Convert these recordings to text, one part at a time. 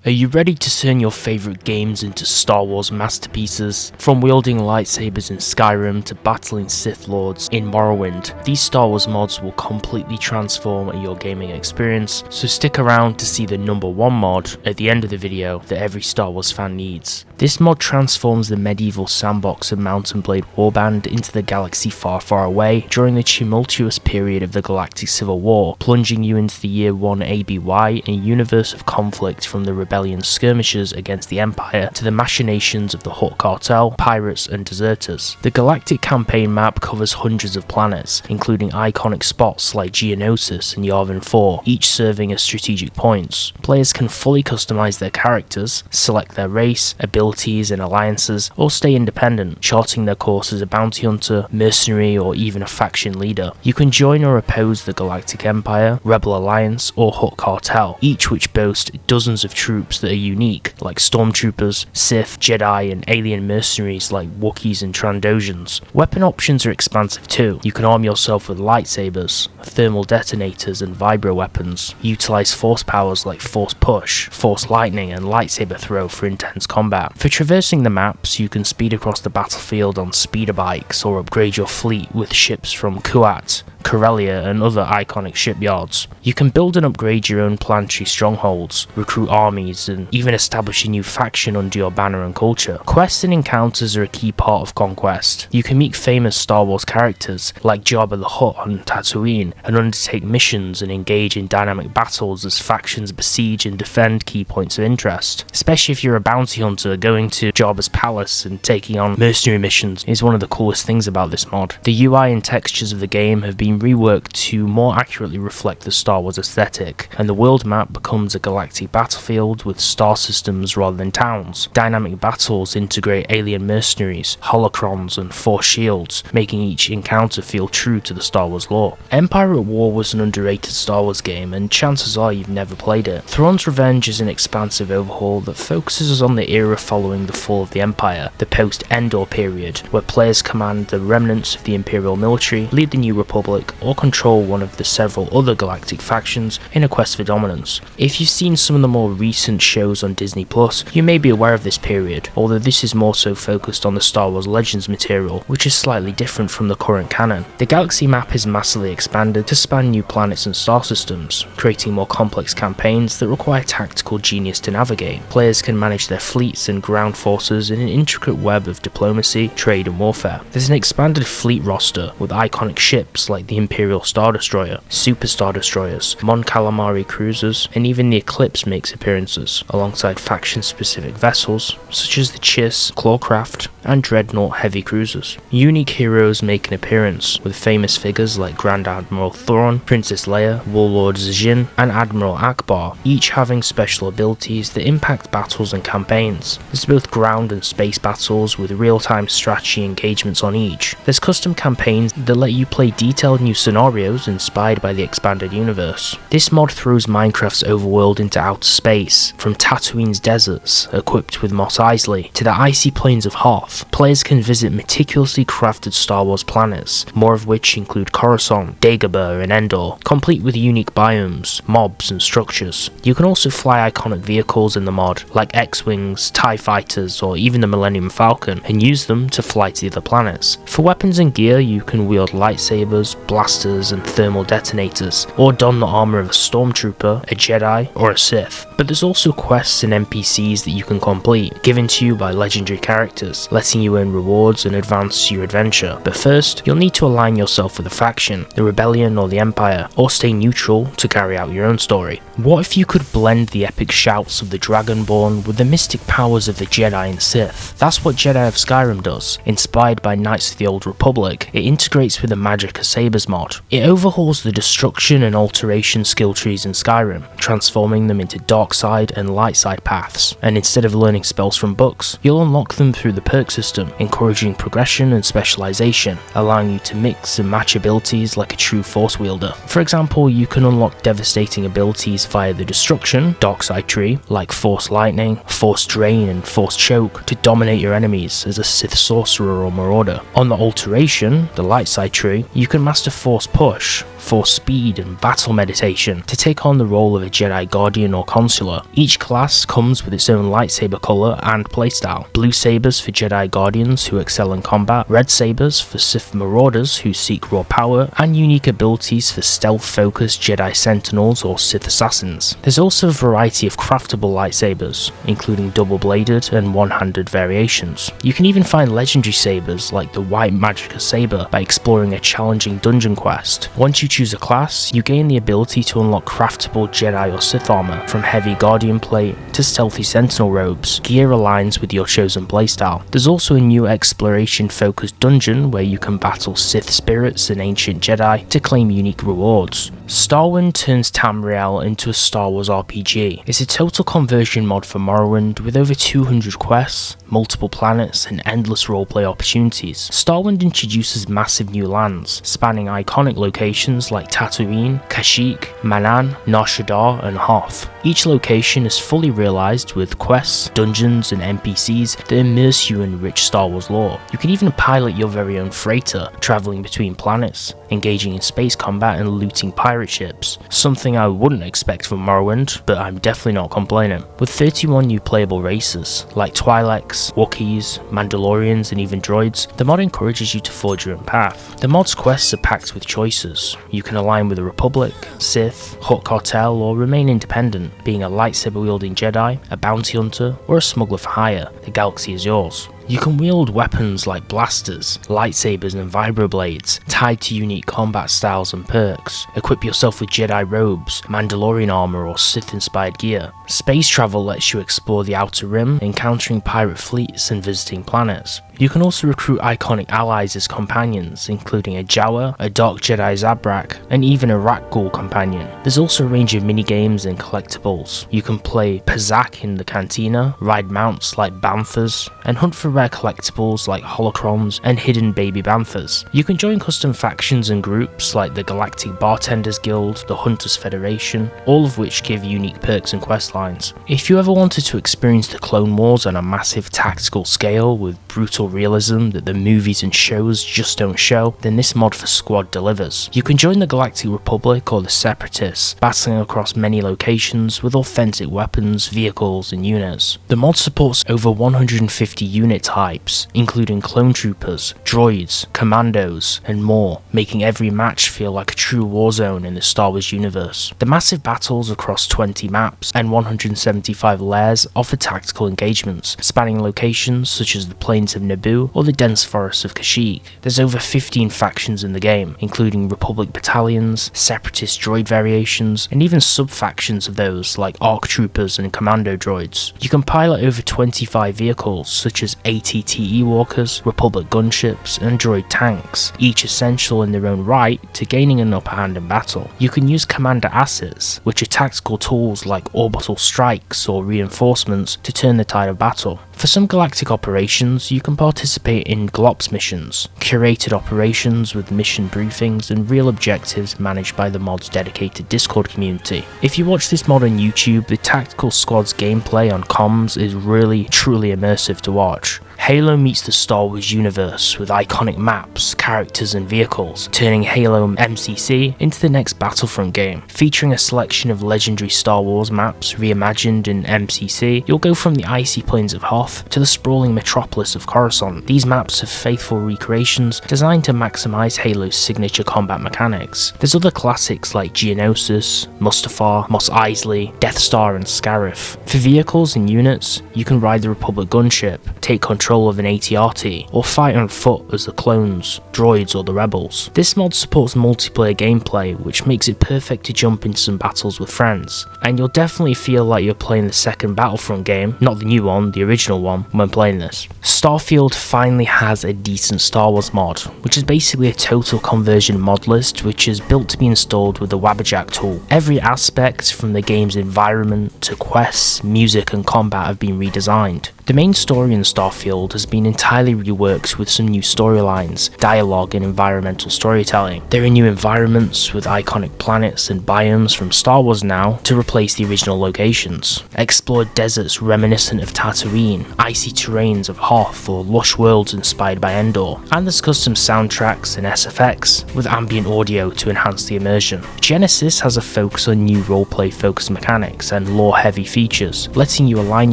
Are you ready to turn your favourite games into Star Wars masterpieces? From wielding lightsabers in Skyrim to battling Sith Lords in Morrowind, these Star Wars mods will completely transform your gaming experience, so stick around to see the #1 mod at the end of the video that every Star Wars fan needs. This mod transforms the medieval sandbox of Mount & Blade Warband into the galaxy far, far away during the tumultuous period of the Galactic Civil War, plunging you into the year 1 ABY in a universe of conflict from the Rebellion skirmishes against the Empire to the machinations of the Hutt cartel, pirates and deserters. The Galactic campaign map covers hundreds of planets, including iconic spots like Geonosis and Yavin 4, each serving as strategic points. Players can fully customize their characters, select their race, abilities and alliances, or stay independent, charting their course as a bounty hunter, mercenary, or even a faction leader. You can join or oppose the Galactic Empire, Rebel Alliance, or Hutt cartel, each which boast dozens of troops that are unique, like Stormtroopers, Sith, Jedi, and alien mercenaries like Wookiees and Trandosians. Weapon options are expansive too. You can arm yourself with lightsabers, thermal detonators, and vibro weapons, utilize force powers like Force Push, Force Lightning, and Lightsaber Throw for intense combat. For traversing the maps, you can speed across the battlefield on speeder bikes or upgrade your fleet with ships from Kuat, Corellia, and other iconic shipyards. You can build and upgrade your own planetary strongholds, recruit armies, and even establish a new faction under your banner and culture. Quests and encounters are a key part of Conquest. You can meet famous Star Wars characters like Jabba the Hutt on Tatooine and undertake missions and engage in dynamic battles as factions besiege and defend key points of interest. Especially if you're a bounty hunter, going to Jabba's palace and taking on mercenary missions is one of the coolest things about this mod. The UI and textures of the game have been reworked to more accurately reflect the Star Wars aesthetic, and the world map becomes a galactic battlefield with star systems rather than towns. Dynamic battles integrate alien mercenaries, holocrons, and force shields, making each encounter feel true to the Star Wars lore. Empire at War was an underrated Star Wars game, and chances are you've never played it. Thrawn's Revenge is an expansive overhaul that focuses on the era following the fall of the Empire, the post-Endor period, where players command the remnants of the Imperial military, lead the New Republic, or control one of the several other galactic factions in a quest for dominance. If you've seen some of the more recent shows on Disney+, you may be aware of this period, although this is more so focused on the Star Wars Legends material, which is slightly different from the current canon. The galaxy map is massively expanded to span new planets and star systems, creating more complex campaigns that require tactical genius to navigate. Players can manage their fleets and ground forces in an intricate web of diplomacy, trade, and warfare. There's an expanded fleet roster with iconic ships like the Imperial Star Destroyer, Super Star Destroyers, Mon Calamari cruisers, and even the Eclipse makes appearances, alongside faction-specific vessels such as the Chiss, Clawcraft, and Dreadnought heavy cruisers. Unique heroes make an appearance, with famous figures like Grand Admiral Thrawn, Princess Leia, Warlord Zijin, and Admiral Akbar, each having special abilities that impact battles and campaigns. There's both ground and space battles with real-time strategy engagements on each. There's custom campaigns that let you play detailed new scenarios inspired by the expanded universe. This mod throws Minecraft's overworld into outer space, from Tatooine's deserts, equipped with Mos Eisley, to the icy plains of Hoth. Players can visit meticulously crafted Star Wars planets, more of which include Coruscant, Dagobah, and Endor, complete with unique biomes, mobs, and structures. You can also fly iconic vehicles in the mod, like X-Wings, TIE Fighters, or even the Millennium Falcon, and use them to fly to the other planets. For weapons and gear, you can wield lightsabers, blasters, and thermal detonators, or don the armor of a Stormtrooper, a Jedi, or a Sith. But there's also quests and NPCs that you can complete, given to you by legendary characters, letting you earn rewards and advance your adventure. But first, you'll need to align yourself with a faction, the Rebellion or the Empire, or stay neutral to carry out your own story. What if you could blend the epic shouts of the Dragonborn with the mystic powers of the Jedi and Sith? That's what Jedi of Skyrim does. Inspired by Knights of the Old Republic, it integrates with the Magicka Sabers mod. It overhauls the destruction and alteration skill trees in Skyrim, transforming them into dark side and light side paths, and instead of learning spells from books, you'll unlock them through the perk system, encouraging progression and specialization, allowing you to mix and match abilities like a true force wielder. For example, you can unlock devastating abilities via the destruction, dark side tree, like Force Lightning, Force Drain, and and Force Choke to dominate your enemies as a Sith Sorcerer or Marauder. On the Alteration, the light side tree, you can master Force Push, Force Speed and Battle Meditation to take on the role of a Jedi Guardian or Consular. Each class comes with its own lightsaber colour and playstyle. Blue sabers for Jedi Guardians who excel in combat, red sabers for Sith Marauders who seek raw power, and unique abilities for stealth-focused Jedi Sentinels or Sith Assassins. There's also a variety of craftable lightsabers, including double-bladed and one-handed variations. You can even find legendary sabers like the White Magicka Saber by exploring a challenging dungeon quest. Once you choose a class, you gain the ability to unlock craftable Jedi or Sith armor, from heavy Guardian plate to stealthy Sentinel robes. Gear aligns with your chosen playstyle. There's also a new exploration-focused dungeon where you can battle Sith spirits and ancient Jedi to claim unique rewards. Starwind turns Tamriel into a Star Wars RPG. It's a total conversion mod for Morrowind with over 200 quests, multiple planets, and endless roleplay opportunities. Starwind introduces massive new lands, spanning iconic locations like Tatooine, Kashyyyk, Manaan, Nar Shaddaa, and Hoth. Each location is fully realised with quests, dungeons, and NPCs that immerse you in rich Star Wars lore. You can even pilot your very own freighter, travelling between planets, engaging in space combat and looting pirate ships. Something I wouldn't expect from Morrowind, but I'm definitely not complaining. With 31 new playable races, like Twi'leks, Wookiees, Mandalorians, and even droids, the mod encourages you to forge your own path. The mod's quests are packed with choices. You can align with the Republic, Sith, Hutt Cartel, or remain independent, being a lightsaber-wielding Jedi, a bounty hunter, or a smuggler for hire. The galaxy is yours. You can wield weapons like blasters, lightsabers and vibroblades, tied to unique combat styles and perks. Equip yourself with Jedi robes, Mandalorian armor or Sith-inspired gear. Space travel lets you explore the Outer Rim, encountering pirate fleets and visiting planets. You can also recruit iconic allies as companions, including a Jawa, a Dark Jedi Zabrak, and even a Rakghoul companion. There's also a range of minigames and collectibles. You can play Parzis in the Cantina, ride mounts like Banthas, and hunt for rare collectibles like holocrons and hidden baby Banthas. You can join custom factions and groups like the Galactic Bartenders Guild, the Hunters Federation, all of which give unique perks and questlines. If you ever wanted to experience the Clone Wars on a massive tactical scale with brutal realism that the movies and shows just don't show, then this mod for Squad delivers. You can join the Galactic Republic or the Separatists, battling across many locations with authentic weapons, vehicles, and units. The mod supports over 150 unit types, including clone troopers, droids, commandos, and more, making every match feel like a true warzone in the Star Wars universe. The massive battles across 20 maps and 175 layers offer tactical engagements, spanning locations such as the plains of Naboo or the dense forests of Kashyyyk. There's over 15 factions in the game, including Republic battalions, separatist droid variations, and even sub-factions of those like ARC troopers and commando droids. You can pilot over 25 vehicles such as AT-TE walkers, Republic gunships, and droid tanks, each essential in their own right to gaining an upper hand in battle. You can use commander assets, which are tactical tools like orbital strikes or reinforcements to turn the tide of battle. For some galactic operations, you can participate in GLOPS missions, curated operations with mission briefings and real objectives managed by the mod's dedicated Discord community. If you watch this mod on YouTube, the Tactical Squad's gameplay on comms is really truly immersive to watch. Halo meets the Star Wars universe with iconic maps, characters and vehicles, turning Halo MCC into the next Battlefront game. Featuring a selection of legendary Star Wars maps reimagined in MCC, you'll go from the icy plains of Hoth to the sprawling metropolis of Coruscant. These maps are faithful recreations designed to maximize Halo's signature combat mechanics. There's other classics like Geonosis, Mustafar, Mos Eisley, Death Star and Scarif. For vehicles and units, you can ride the Republic gunship, take control of an AT-RT, or fight on foot as the clones, droids or the rebels. This mod supports multiplayer gameplay, which makes it perfect to jump into some battles with friends, and you'll definitely feel like you're playing the second Battlefront game, not the new one, the original one, when playing this. Starfield finally has a decent Star Wars mod, which is basically a total conversion mod list which is built to be installed with the Wabbajack tool. Every aspect from the game's environment to quests, music and combat have been redesigned. The main story in Starfield has been entirely reworked with some new storylines, dialogue and environmental storytelling. There are new environments with iconic planets and biomes from Star Wars now to replace the original locations. Explore deserts reminiscent of Tatooine, icy terrains of Hoth, or lush worlds inspired by Endor. And there's custom soundtracks and SFX with ambient audio to enhance the immersion. Genesis has a focus on new roleplay focused mechanics and lore heavy features, letting you align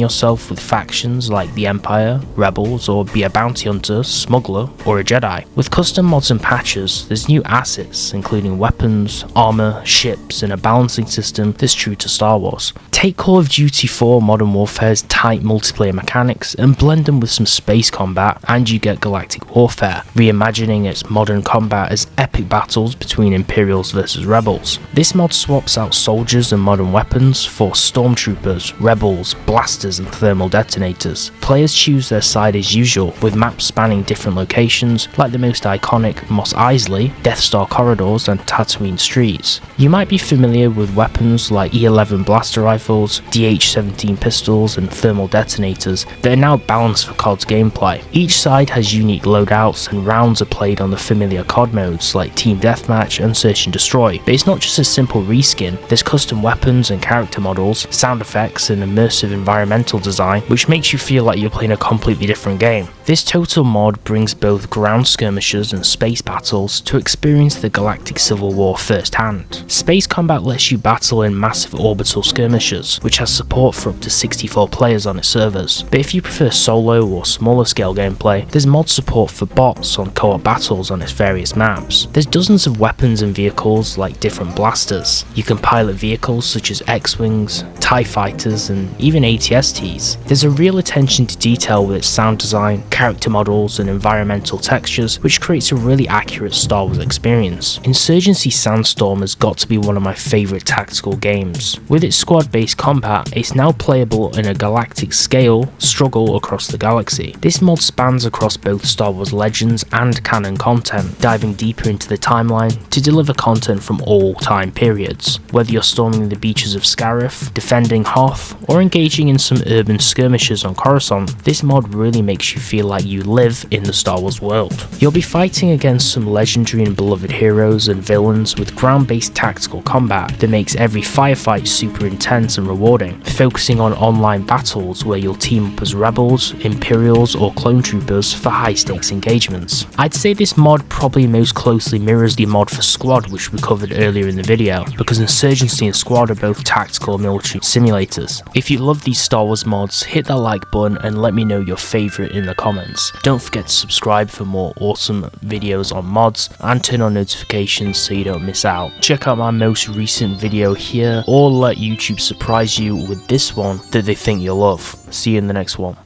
yourself with factions like the Empire, Rebels, or be a bounty hunter, smuggler, or a Jedi. With custom mods and patches, there's new assets including weapons, armor, ships, and a balancing system that's true to Star Wars. Take Call of Duty 4 Modern Warfare's tight multiplayer mechanics and blend them with some space combat, and you get Galactic Warfare, reimagining its modern combat as epic battles between Imperials versus Rebels. This mod swaps out soldiers and modern weapons for stormtroopers, rebels, blasters, and thermal detonators. Players choose their side as usual, with maps spanning different locations like the most iconic Mos Eisley, Death Star corridors, and Tatooine streets. You might be familiar with weapons like E11 blaster rifles, DH-17 pistols, and thermal detonators that are now balanced for COD's gameplay. Each side has unique loadouts, and rounds are played on the familiar COD modes like Team Deathmatch and Search and Destroy. But it's not just a simple reskin, there's custom weapons and character models, sound effects, and immersive environmental design, which makes you feel like you're playing a completely different game. This total mod brings both ground skirmishes and space battles to experience the Galactic Civil War firsthand. Space combat lets you battle in massive orbital skirmishes, which has support for up to 64 players on its servers. But if you prefer solo or smaller scale gameplay, there's mod support for bots on co-op battles on its various maps. There's dozens of weapons and vehicles like different blasters. You can pilot vehicles such as X-Wings, TIE Fighters, and even AT-STs. There's a real attention to detail with its sound design, character models, and environmental textures, which creates a really accurate Star Wars experience. Insurgency Sandstorm has got to be one of my favourite tactical games. With its squad-based combat, it's now playable in a galactic scale struggle across the galaxy. This mod spans across both Star Wars Legends and canon content, diving deeper into the timeline to deliver content from all time periods. Whether you're storming the beaches of Scarif, defending Hoth, or engaging in some urban skirmishes on Coruscant, this mod really makes you feel like you live in the Star Wars world. You'll be fighting against some legendary and beloved heroes and villains with ground-based tactical combat that makes every firefight super intense and rewarding, focusing on online battles where you'll team up as rebels, Imperials, or clone troopers for high-stakes engagements. I'd say this mod probably most closely mirrors the mod for Squad, which we covered earlier in the video, because Insurgency and Squad are both tactical military simulators. If you love these Star Wars mods, hit that like button and let me know your favourite in the comments. Don't forget to subscribe for more awesome videos on mods and turn on notifications so you don't miss out. Check out my most recent video here, or let YouTube surprise you with this one that they think you'll love. See you in the next one.